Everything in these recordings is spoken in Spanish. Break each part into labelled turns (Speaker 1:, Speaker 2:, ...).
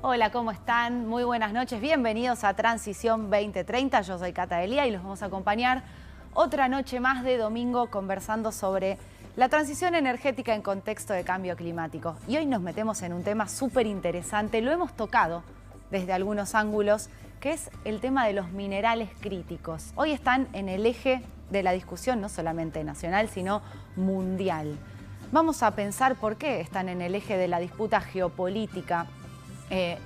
Speaker 1: Hola, ¿cómo están? Muy buenas noches. Bienvenidos a Transición 2030. Yo soy Cata Delía y los vamos a acompañar otra noche más de domingo conversando sobre la transición energética en contexto de cambio climático. Y hoy nos metemos en un tema súper interesante. Lo hemos tocado desde algunos ángulos, que es el tema de los minerales críticos. Hoy están en el eje de la discusión, no solamente nacional, sino mundial. Vamos a pensar por qué están en el eje de la disputa geopolítica.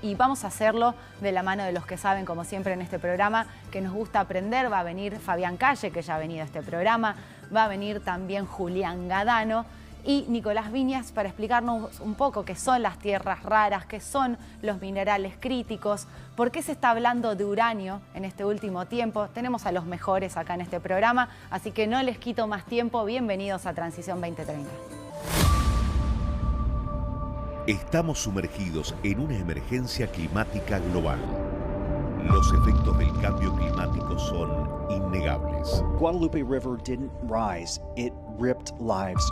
Speaker 1: Y vamos a hacerlo de la mano de los que saben, como siempre en este programa, que nos gusta aprender. Va a venir Fabián Calle, que ya ha venido a este programa, va a venir también Julián Gadano y Nicolás Viñas para explicarnos un poco qué son las tierras raras, qué son los minerales críticos, por qué se está hablando de uranio en este último tiempo. Tenemos a los mejores acá en este programa, así que no les quito más tiempo. Bienvenidos a Transición 2030.
Speaker 2: Estamos sumergidos en una emergencia climática global. Los efectos del cambio climático son innegables.
Speaker 3: Guadalupe River didn't rise, it ripped lives.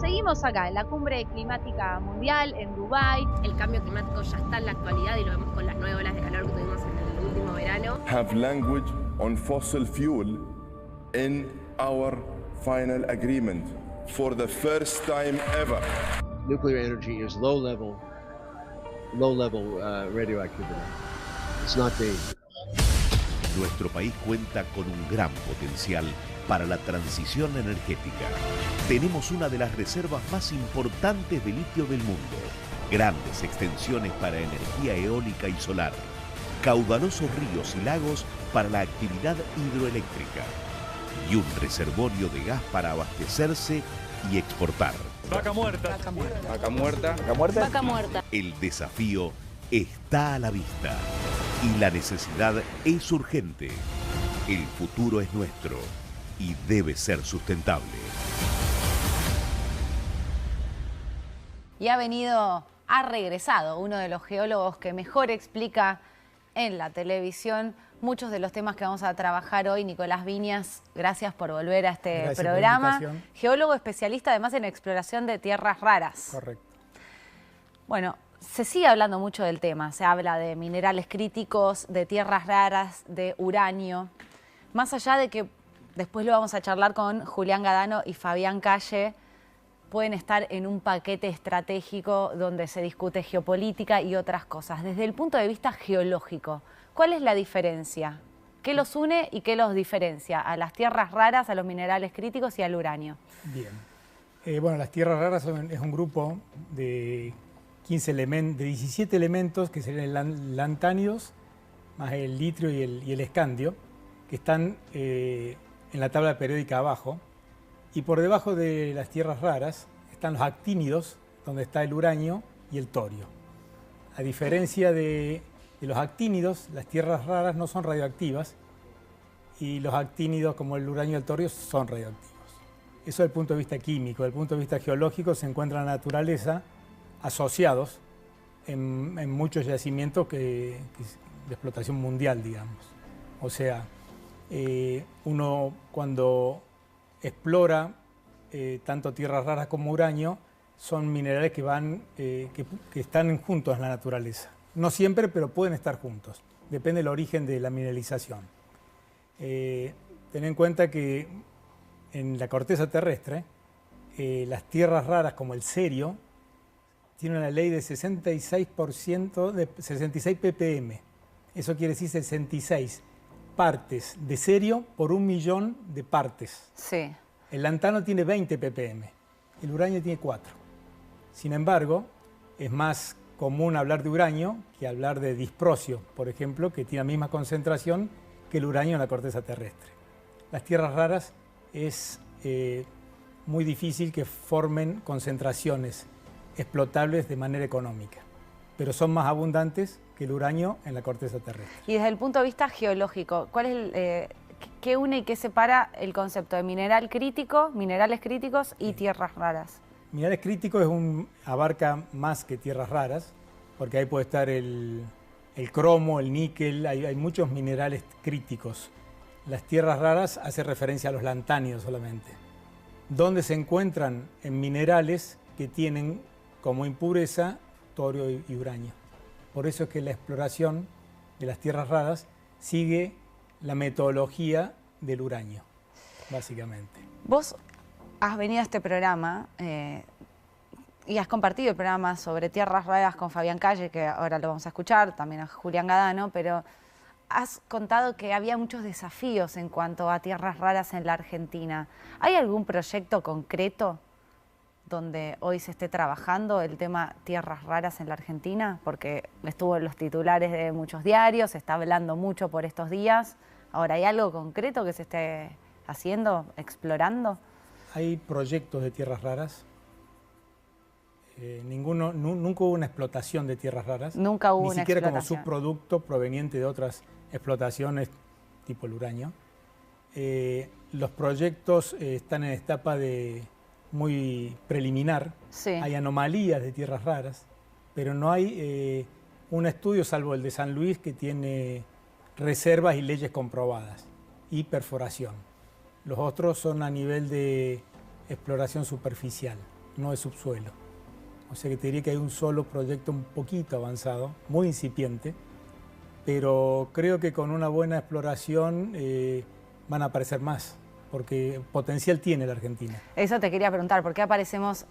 Speaker 1: Seguimos acá en la Cumbre Climática Mundial en Dubái.
Speaker 4: El cambio climático ya está en la actualidad y lo vemos con las 9 olas de calor que tuvimos en el último verano.
Speaker 5: Have language on fossil fuel in our final agreement for the first time ever.
Speaker 6: Nuclear energy is low level radioactivity. It's not dangerous.
Speaker 2: Nuestro país cuenta con un gran potencial para la transición energética. Tenemos una de las reservas más importantes de litio del mundo, grandes extensiones para energía eólica y solar, caudalosos ríos y lagos para la actividad hidroeléctrica y un reservorio de gas para abastecerse y exportar.
Speaker 7: Vaca muerta.
Speaker 8: Vaca muerta.
Speaker 7: Vaca muerta.
Speaker 8: Vaca muerta.
Speaker 4: Vaca muerta.
Speaker 2: El desafío está a la vista y la necesidad es urgente. El futuro es nuestro y debe ser sustentable.
Speaker 1: Y ha regresado uno de los geólogos que mejor explica en la televisión muchos de los temas que vamos a trabajar hoy. Nicolás Viñas, gracias por volver a este programa. Geólogo especialista además en exploración de tierras raras.
Speaker 8: Correcto.
Speaker 1: Bueno, se sigue hablando mucho del tema. Se habla de minerales críticos, de tierras raras, de uranio. Más allá de que después lo vamos a charlar con Julián Gadano y Fabián Calle, pueden estar en un paquete estratégico donde se discute geopolítica y otras cosas. Desde el punto de vista geológico, ¿cuál es la diferencia? ¿Qué los une y qué los diferencia a las tierras raras, a los minerales críticos y al uranio?
Speaker 8: Bien. Bueno, las tierras raras es un grupo de 17 elementos que serían lantánidos, más el litrio y el escandio, que están en la tabla periódica abajo. Y por debajo de las tierras raras están los actínidos, donde está el uranio y el torio. A diferencia de los actínidos, las tierras raras no son radioactivas y los actínidos, como el uranio y el torio, son radioactivos. Eso desde el punto de vista químico. Desde el punto de vista geológico se encuentran en la naturaleza asociados en muchos yacimientos de explotación mundial, digamos. O sea, uno cuando explora tanto tierras raras como uranio, son minerales que están juntos en la naturaleza. No siempre, pero pueden estar juntos. Depende del origen de la mineralización. Ten en cuenta que en la corteza terrestre, las tierras raras como el cerio tienen una ley de 66%, de 66 ppm. Eso quiere decir 66 partes de cerio por 1 millón de partes.
Speaker 1: Sí.
Speaker 8: El lantano tiene 20 ppm, el uranio tiene 4. Sin embargo, es más común hablar de uranio que hablar de disprosio, por ejemplo, que tiene la misma concentración que el uranio en la corteza terrestre. Las tierras raras es muy difícil que formen concentraciones explotables de manera económica, pero son más abundantes que el uranio en la corteza terrestre.
Speaker 1: Y desde el punto de vista geológico, ¿cuál es ¿qué une y qué separa el concepto de mineral crítico, minerales críticos y tierras raras?
Speaker 8: Minerales críticos abarca más que tierras raras, porque ahí puede estar el cromo, el níquel, hay muchos minerales críticos. Las tierras raras hace referencia a los lantánidos solamente, donde se encuentran en minerales que tienen como impureza torio y uranio. Por eso es que la exploración de las tierras raras sigue la metodología del uranio, básicamente.
Speaker 1: Vos has venido a este programa y has compartido el programa sobre tierras raras con Fabián Calle, que ahora lo vamos a escuchar, también a Julián Gadano, pero has contado que había muchos desafíos en cuanto a tierras raras en la Argentina. ¿Hay algún proyecto concreto donde hoy se esté trabajando el tema tierras raras en la Argentina? Porque estuvo en los titulares de muchos diarios, se está hablando mucho por estos días. Ahora, ¿hay algo concreto que se esté haciendo, explorando?
Speaker 8: Hay proyectos de tierras raras. Nunca hubo una explotación de tierras raras.
Speaker 1: Nunca hubo una explotación.
Speaker 8: Ni siquiera como subproducto proveniente de otras explotaciones tipo el uranio. Los proyectos están en etapa de muy preliminar.
Speaker 1: Sí.
Speaker 8: Hay anomalías de tierras raras, pero no hay un estudio, salvo el de San Luis, que tiene reservas y leyes comprobadas y perforación. Los otros son a nivel de exploración superficial, no de subsuelo. O sea que te diría que hay un solo proyecto un poquito avanzado, muy incipiente, pero creo que con una buena exploración van a aparecer más, porque potencial tiene la Argentina.
Speaker 1: Eso te quería preguntar, ¿por qué aparecemos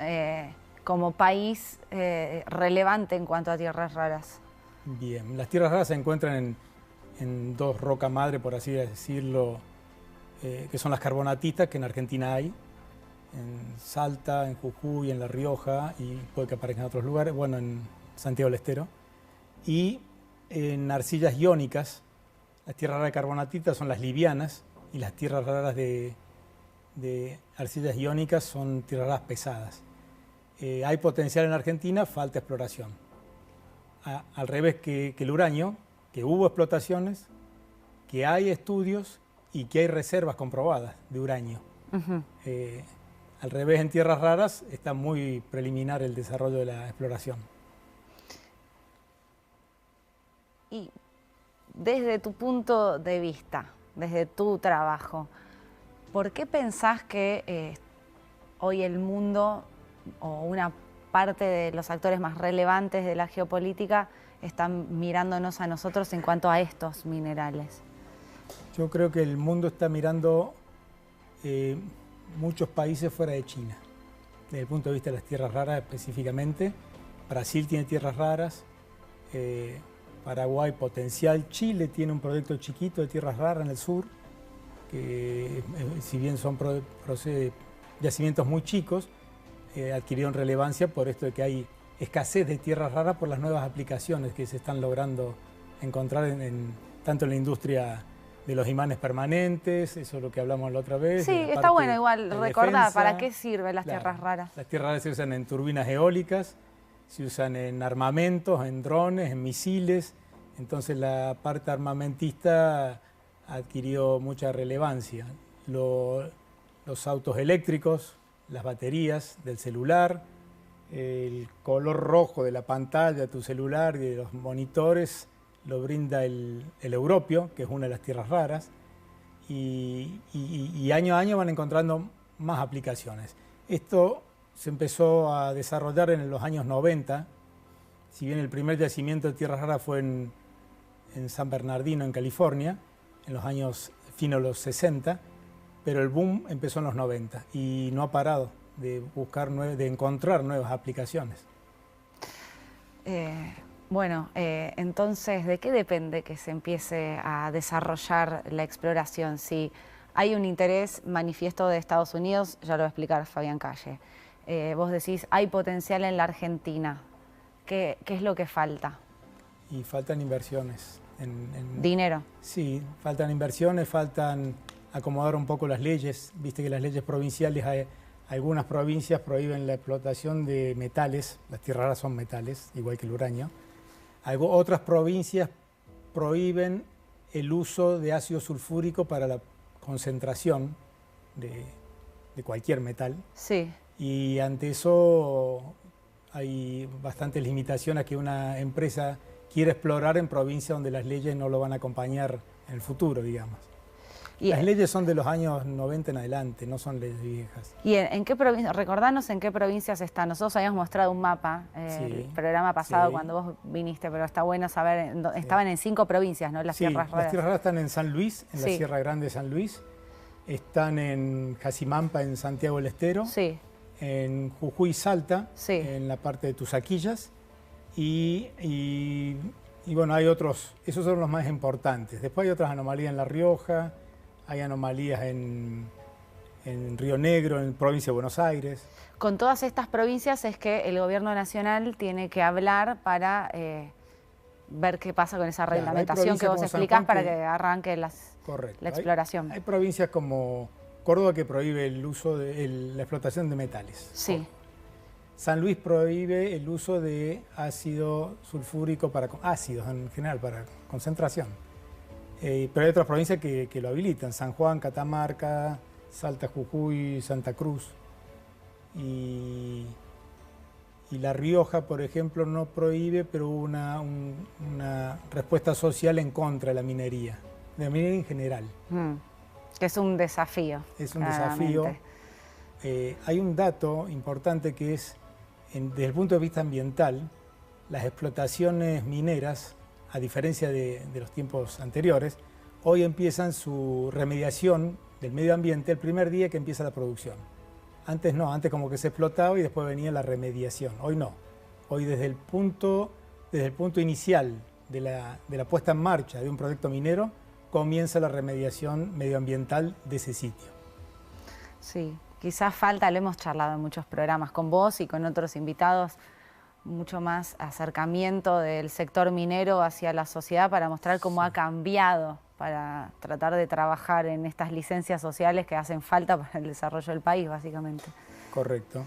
Speaker 1: como país relevante en cuanto a tierras raras?
Speaker 8: Bien, las tierras raras se encuentran en dos rocas madre, por así decirlo, que son las carbonatitas, que en Argentina hay, en Salta, en Jujuy, en La Rioja, y puede que aparezcan en otros lugares, bueno, en Santiago del Estero, y en arcillas iónicas. Las tierras raras de carbonatitas son las livianas, y las tierras raras de arcillas iónicas son tierras raras pesadas. Hay potencial en Argentina, falta exploración. Al revés que el uranio, que hubo explotaciones, que hay estudios y que hay reservas comprobadas de uranio. Al revés, en tierras raras está muy preliminar el desarrollo de la exploración.
Speaker 1: Y desde tu punto de vista, desde tu trabajo, ¿por qué pensás que hoy el mundo o una parte de los actores más relevantes de la geopolítica están mirándonos a nosotros en cuanto a estos minerales?
Speaker 8: Yo creo que el mundo está mirando muchos países fuera de China, desde el punto de vista de las tierras raras específicamente. Brasil tiene tierras raras, Paraguay potencial, Chile tiene un proyecto chiquito de tierras raras en el sur, que si bien son yacimientos muy chicos, adquirieron relevancia por esto de que hay escasez de tierras raras por las nuevas aplicaciones que se están logrando encontrar tanto en la industria de los imanes permanentes, eso es lo que hablamos la otra vez.
Speaker 1: Sí, está bueno igual recordar para qué sirven las tierras raras.
Speaker 8: Las tierras raras se usan en turbinas eólicas, se usan en armamentos, en drones, en misiles, entonces la parte armamentista adquirió mucha relevancia. Los autos eléctricos, las baterías del celular, el color rojo de la pantalla de tu celular y de los monitores lo brinda el europio, que es una de las tierras raras, y año a año van encontrando más aplicaciones. Esto se empezó a desarrollar en los años 90, si bien el primer yacimiento de tierras raras fue en San Bernardino, en California, en los años finos de los 60, pero el boom empezó en los 90 y no ha parado de encontrar nuevas aplicaciones.
Speaker 1: Entonces, ¿de qué depende que se empiece a desarrollar la exploración? Si hay un interés manifiesto de Estados Unidos, ya lo va a explicar Fabián Calle. Vos decís, hay potencial en la Argentina. ¿Qué es lo que falta?
Speaker 8: Y faltan inversiones.
Speaker 1: ¿Dinero?
Speaker 8: Sí, faltan inversiones, faltan acomodar un poco las leyes. Viste que las leyes provinciales, algunas provincias prohíben la explotación de metales, las tierras raras son metales, igual que el uranio. Otras provincias prohíben el uso de ácido sulfúrico para la concentración de cualquier metal.
Speaker 1: Sí.
Speaker 8: Y ante eso hay bastantes limitaciones a que una empresa quiera explorar en provincias donde las leyes no lo van a acompañar en el futuro, digamos.
Speaker 1: Y,
Speaker 8: Las leyes son de los años 90 en adelante, no son leyes viejas.
Speaker 1: ¿Y en qué provincia? Recordanos en qué provincias están. Nosotros habíamos mostrado un mapa el programa pasado cuando vos viniste, pero está bueno saber, estaban en 5 provincias, ¿no? Las tierras raras.
Speaker 8: Las tierras raras están en San Luis, en la Sierra Grande de San Luis. Están en Jacimampa, en Santiago del Estero.
Speaker 1: Sí.
Speaker 8: En Jujuy, Salta, en la parte de Tusaquillas. Y bueno, hay otros, esos son los más importantes. Después hay otras anomalías en La Rioja, hay anomalías en Río Negro, en provincia de Buenos Aires.
Speaker 1: Con todas estas provincias es que el gobierno nacional tiene que hablar para ver qué pasa con esa reglamentación que vos explicás para que arranque la exploración.
Speaker 8: Hay provincias como Córdoba que prohíbe el uso de la explotación de metales.
Speaker 1: Sí.
Speaker 8: San Luis prohíbe el uso de ácido sulfúrico ácidos en general para concentración. Pero hay otras provincias que lo habilitan, San Juan, Catamarca, Salta, Jujuy, Santa Cruz. Y La Rioja, por ejemplo, no prohíbe, pero hubo una respuesta social en contra de la minería en general.
Speaker 1: Que es un desafío.
Speaker 8: Es un desafío. Hay un dato importante que es, desde el punto de vista ambiental, las explotaciones mineras, a diferencia de los tiempos anteriores, hoy empiezan su remediación del medio ambiente el primer día que empieza la producción. Antes no, antes como que se explotaba y después venía la remediación. Hoy no. Hoy desde el punto inicial de la puesta en marcha de un proyecto minero, comienza la remediación medioambiental de ese sitio.
Speaker 1: Sí, quizás falta, lo hemos charlado en muchos programas con vos y con otros invitados, mucho más acercamiento del sector minero hacia la sociedad para mostrar cómo ha cambiado, para tratar de trabajar en estas licencias sociales que hacen falta para el desarrollo del país, básicamente.
Speaker 8: Correcto.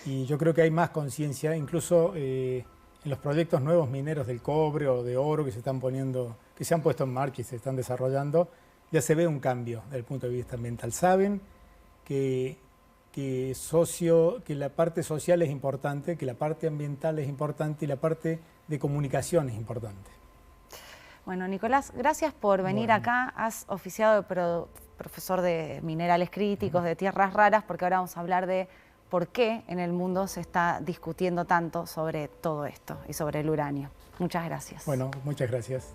Speaker 8: Y yo creo que hay más conciencia, incluso en los proyectos nuevos mineros del cobre o de oro que se han puesto en marcha y se están desarrollando, ya se ve un cambio desde el punto de vista ambiental. Saben que la parte social es importante, que la parte ambiental es importante y la parte de comunicación es importante.
Speaker 1: Bueno, Nicolás, gracias por venir acá. Has oficiado de profesor de minerales críticos, de tierras raras, porque ahora vamos a hablar de por qué en el mundo se está discutiendo tanto sobre todo esto y sobre el uranio. Muchas gracias.
Speaker 8: Bueno, muchas gracias.